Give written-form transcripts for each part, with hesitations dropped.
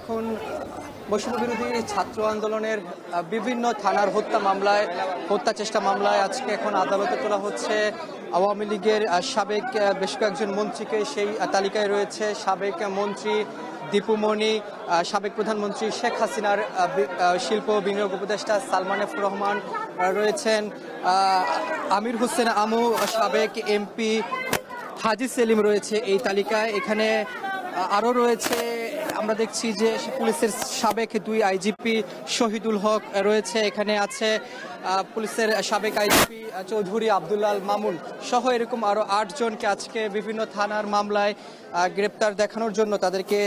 এখন বৈষম্য বিরোধী ছাত্র আন্দোলনের বিভিন্ন থানার হত্যা চেষ্টা মামলায় আজকে এখন আদালতে তোলা হচ্ছে আওয়ামী লীগের সাবেক বেশ কয়েকজন মন্ত্রীকে। সেই তালিকায় রয়েছে সাবেক মন্ত্রী দীপু মনি, সাবেক প্রধানমন্ত্রী শেখ হাসিনার শিল্প বিনিয়োগ উপদেষ্টা সালমান এফ রহমান রয়েছেন, আমির হোসেন আমু, সাবেক এমপি হাজি সেলিম রয়েছে এই তালিকায়। এখানে আরও রয়েছে, আমরা দেখছি যে পুলিশের সাবেক 2 আইজিপি শহীদুল হক রয়েছে, এখানে আছে পুলিশের সাবেক আইজিপি চৌধুরী আব্দুল্লাল মামুন সহ এরকম আরও 8 জনকে আজকে বিভিন্ন থানার মামলায় গ্রেপ্তার দেখানোর জন্য তাদেরকে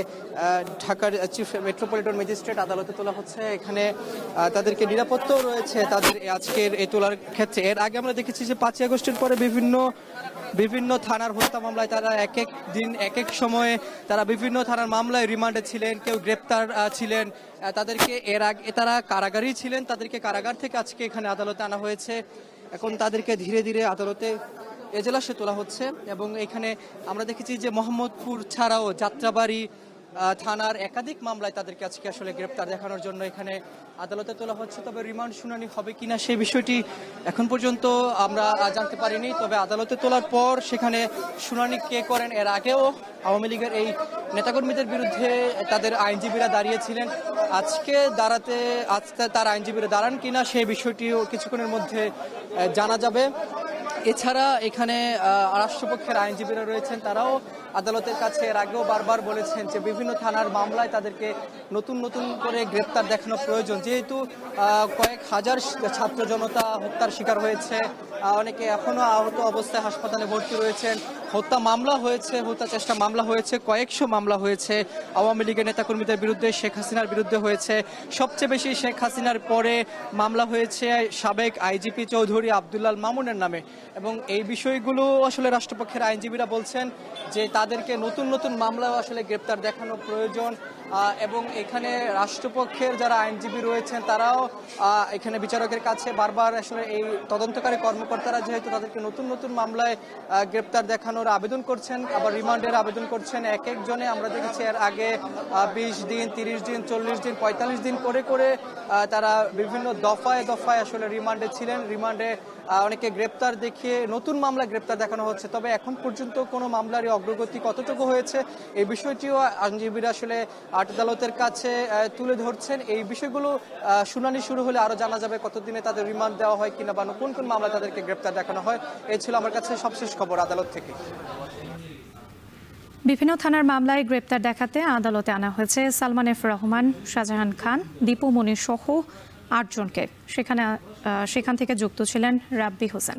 ঢাকার চিফ মেট্রোপলিটন ম্যাজিস্ট্রেট আদালতে তোলা হচ্ছে। এখানে তাদেরকে নিরাপত্তাও রয়েছে তাদের আজকের এই তোলার ক্ষেত্রে। এর আগে আমরা দেখেছি যে 5ই আগস্টের পরে বিভিন্ন থানার হত্যা মামলায় তারা এক এক দিন এক এক সময়ে তারা বিভিন্ন থানার মামলায় রিমান্ডে ছিলেন, কেউ গ্রেপ্তার ছিলেন, তাদেরকে এর আগে তারা কারাগারেই ছিলেন, তাদেরকে কারাগার থেকে আজকে এখানে আদালতে আনা হয়েছে। এখন তাদেরকে ধীরে ধীরে আদালতে এজলাসে তোলা হচ্ছে। এবং এখানে আমরা দেখেছি যে মোহাম্মদপুর ছাড়াও যাত্রাবাড়ি থানার একাধিক মামলায় তাদেরকে আজকে আসলে গ্রেপ্তার দেখানোর জন্য এখানে আদালতে তোলা হচ্ছে। তবে রিমান্ড শুনানি হবে কিনা সেই বিষয়টি এখন পর্যন্ত আমরা জানতে পারিনি। তবে আদালতে তোলার পর সেখানে শুনানি কে করেন, এর আগেও আওয়ামী লীগের এই নেতাকর্মীদের বিরুদ্ধে তাদের আইনজীবীরা দাঁড়িয়েছিলেন। আজকে তার আইনজীবীরা দাঁড়ান কিনা সেই বিষয়টিও কিছুক্ষণের মধ্যে জানা যাবে। এছাড়া এখানে রাষ্ট্রপক্ষের আইনজীবীরা রয়েছেন, তারাও আদালতের কাছে এর আগেও বারবার বলেছেন যে বিভিন্ন থানার মামলায় তাদেরকে নতুন করে গ্রেপ্তার দেখানো প্রয়োজন, যেহেতু কয়েক হাজার ছাত্র জনতা হত্যার শিকার হয়েছে, অনেকে এখনো আহত অবস্থায় হাসপাতালে ভর্তি রয়েছেন, হত্যা মামলা হয়েছে, হত্যা চেষ্টা মামলা হয়েছে, কয়েকশো মামলা হয়েছে আওয়ামী লীগের নেতাকর্মীদের বিরুদ্ধে, শেখ হাসিনার বিরুদ্ধে হয়েছে। সবচেয়ে বেশি শেখ হাসিনার পরে মামলা হয়েছে সাবেক আইজিপি চৌধুরী আব্দুল্লাল মামুনের নামে। এবং এই বিষয়গুলো আসলে রাষ্ট্রপক্ষের আইনজীবীরা বলছেন যে তাদেরকে নতুন মামলাও আসলে গ্রেপ্তার দেখানো প্রয়োজন। এবং এখানে রাষ্ট্রপক্ষের যারা আইনজীবী রয়েছেন তারাও এখানে বিচারকের কাছে বারবার আসলে এই তদন্তকারী কর্মকর্তারা যেহেতু তাদেরকে নতুন মামলায় গ্রেপ্তার দেখানোর আবেদন করছেন, আবার রিমান্ডের আবেদন করছেন। এক একজনে আমরা দেখেছি এর আগে 20 দিন, 30 দিন, 40 দিন, 45 দিন করে তারা বিভিন্ন দফায় আসলে রিমান্ডে ছিলেন। রিমান্ডে অনেকে গ্রেপ্তার দেখিয়ে নতুন মামলা গ্রেপ্তার দেখানো হচ্ছে। তবে এখন পর্যন্ত কোনো মামলারই অগ্রগতি কতটুকু হয়েছে এই বিষয়টিও আইনজীবীরা আসলে আদালতের কাছে তুলে ধরছেন। এই বিষয়গুলো শুনানি শুরু হলে আরো জানা যাবে কতদিনে তাদের রিমান্ড দেওয়া হয় কিনা বা কোন মামলায় তাদেরকে গ্রেপ্তার দেখানো হয়। এই ছিল আমার কাছে সবশেষ খবর আদালত থেকে। বিভিন্ন থানার মামলায় গ্রেপ্তার দেখাতে আদালতে আনা হয়েছে সালমান এফ রহমান, শাহজাহান খান, দীপু মনি সহ 8 জনকে। সেখান থেকে যুক্ত ছিলেন রাব্বি হোসেন।